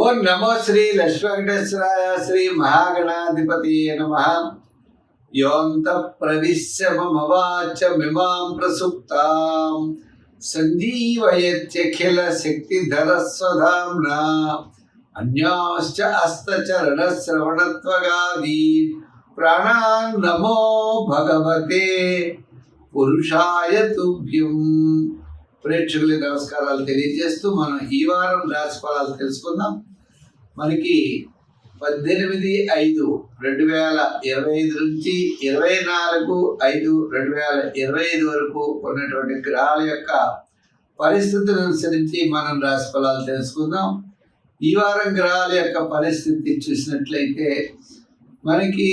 ఓం నమో శ్రీ లక్ష్మీవేంకటేశ్వరాయ శ్రీ మహాగణాధిపతి నమః. యోంత ప్రవిశ్య మమ వాచమిమాం ప్రసుప్తాం సంజీవయత్యఖిల శక్తిధర స్వధామ్నా అన్యాశ్చ హస్తచరణ శ్రవణత్వగాదీ ప్రాణాన్ నమో భగవతే పురుషాయ తుభ్యం. ప్రేక్షకులకి నమస్కారాలు తెలియజేస్తూ మనం ఈ వారం రాశి ఫలాలు తెలుసుకుందాం. మనకి 18/5/2025 నుంచి 24/5/2025 వరకు ఉన్నటువంటి గ్రహాల యొక్క పరిస్థితులను అనుసరించి మనం రాశి ఫలాలు తెలుసుకుందాం. ఈ వారం గ్రహాల యొక్క పరిస్థితి చూసినట్లయితే మనకి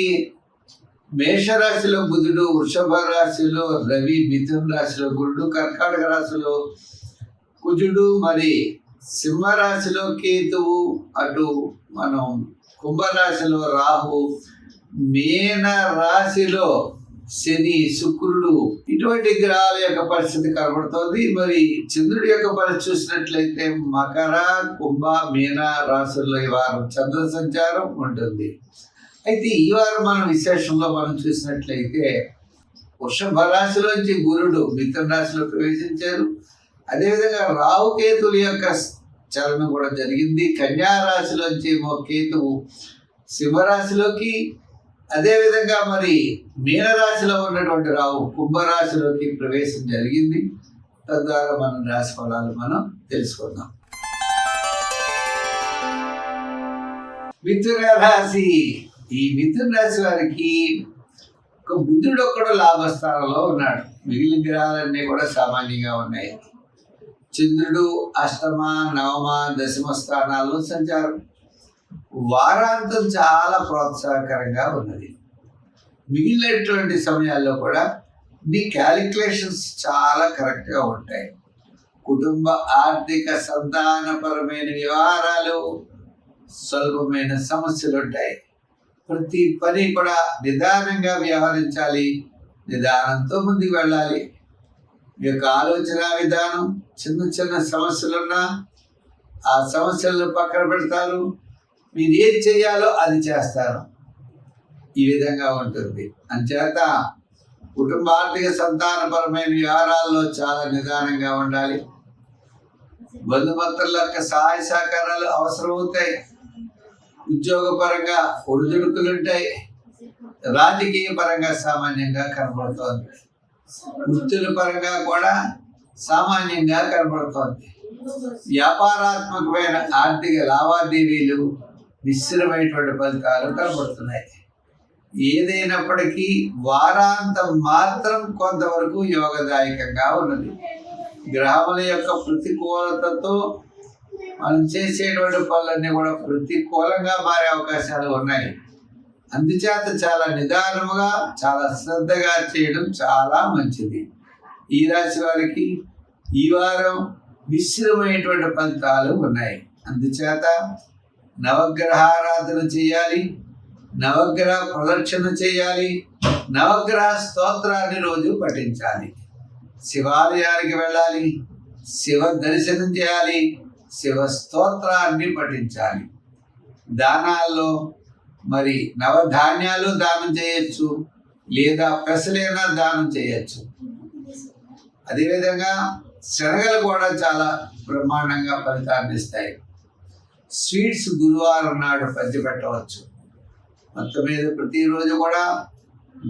మేషరాశిలో బుధుడు, వృషభ రాశిలో రవి, మిథున రాశిలో గురుడు, కర్కాటక రాశిలో కుజుడు, మరి సింహరాశిలో కేతువు, అటు మనం కుంభరాశిలో రాహు, మీన రాశిలో శని, శుక్రుడు, ఇటువంటి గ్రహాల యొక్క పరిస్థితి కనబడుతోంది. మరి చంద్రుడి యొక్క పరిస్థితి చూసినట్లయితే మకర, కుంభ, మీన రాశుల్లో ఈ వారం చంద్ర సంచారం ఉంటుంది. అయితే ఈ వారం మనం విశేషంలో మనం చూసినట్లయితే వృషభ రాశిలోంచి గురుడు మిథున రాశిలో ప్రవేశించారు. అదేవిధంగా రాహుకేతుల యొక్క చలనం కూడా జరిగింది. కన్యా రాశిలోంచి కేతువు సింహరాశిలోకి, అదేవిధంగా మరి మీనరాశిలో ఉన్నటువంటి రాహు కుంభరాశిలోకి ప్రవేశం జరిగింది. తద్వారా మనం రాశి ఫలాలు మనం తెలుసుకుందాం. మిథున రాశి, ఈ మిథున రాశి వారికి ఒక బుధుడు ఒక్కడు లాభస్థానంలో ఉన్నాడు. మిగిలిన గ్రహాలన్నీ కూడా సామాన్యంగా ఉన్నాయి. చంద్రుడు అష్టమ, నవమ, దశమ స్థానాల్లో సంచారం. వారాంతం చాలా ప్రోత్సాహకరంగా ఉన్నది. మిగిలినటువంటి సమయాల్లో కూడా మీ క్యాలిక్యులేషన్స్ చాలా కరెక్ట్గా ఉంటాయి. కుటుంబ, ఆర్థిక, సంతానపరమైన వ్యవహారాలు, స్వల్పమైన సమస్యలు ఉంటాయి. ప్రతి పని కూడా నిదానంగా వ్యవహరించాలి, నిదానంతో ముందుకు వెళ్ళాలి. మీ యొక్క ఆలోచన విధానం, చిన్న చిన్న సమస్యలున్నా ఆ సమస్యలను పక్కన పెడతారు. మీరు ఏం చేయాలో అది చేస్తారు. ఈ విధంగా ఉంటుంది. అంచేత కుటుంబ, ఆర్థిక, సంతానపరమైన వ్యవహారాల్లో చాలా నిదానంగా ఉండాలి. బంధుమిత్రుల యొక్క సహాయ సహకారాలు అవసరమవుతాయి. ఉద్యోగపరంగా ఒడిదుడుకులుంటాయి. రాజకీయ పరంగా సామాన్యంగా కనబడుతోంది. వృత్తుల పరంగా కూడా సామాన్యంగా కనబడుతోంది. వ్యాపారాత్మకమైన ఆర్థిక లావాదేవీలు మిశ్రమైనటువంటి ఫలితాలు కనబడుతున్నాయి. ఏదైనప్పటికీ వారాంతం మాత్రం కొంతవరకు యోగదాయకంగా ఉన్నది. గ్రహముల యొక్క ప్రతికూలతతో మనం చేసేటువంటి పనులన్నీ కూడా ప్రతికూలంగా మారే అవకాశాలు ఉన్నాయి. అందుచేత చాలా నిదానముగా, చాలా శ్రద్ధగా చేయడం చాలా మంచిది. ఈ రాశి వారికి ఈ వారం మిశ్రమైనటువంటి ఫలితాలు ఉన్నాయి. అందుచేత నవగ్రహారాధన చేయాలి, నవగ్రహ ప్రదక్షిణ చేయాలి, నవగ్రహ స్తోత్రాన్ని రోజు పఠించాలి, శివాలయానికి వెళ్ళాలి, శివ దర్శనం చేయాలి, శివ స్తోత్రాన్ని పఠించాలి. దానాల్లో మరి నవధాన్యాలు దానం చేయొచ్చు, లేదా పెసలైనా దానం చేయొచ్చు. అదేవిధంగా శనగలు కూడా చాలా బ్రహ్మాండంగా ఫలితాన్ని ఇస్తాయి. స్వీట్స్ గురువారం నాడు పంచిపెట్టవచ్చు. మొత్తం మీద ప్రతిరోజు కూడా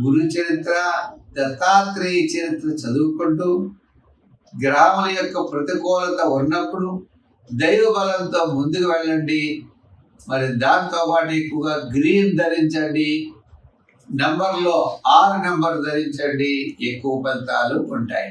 గురు చరిత్ర, దత్తాత్రేయ చరిత్ర చదువుకుంటూ, గ్రామాల యొక్క ప్రతికూలత ఉన్నప్పుడు దైవ బలంతో ముందుకు వెళ్ళండి. మరి దాంతోపాటు ఎక్కువగా గ్రీన్ ధరించండి, నెంబర్లో 6 నెంబర్ ధరించండి, ఎక్కువ ఫలితాలు ఉంటాయి.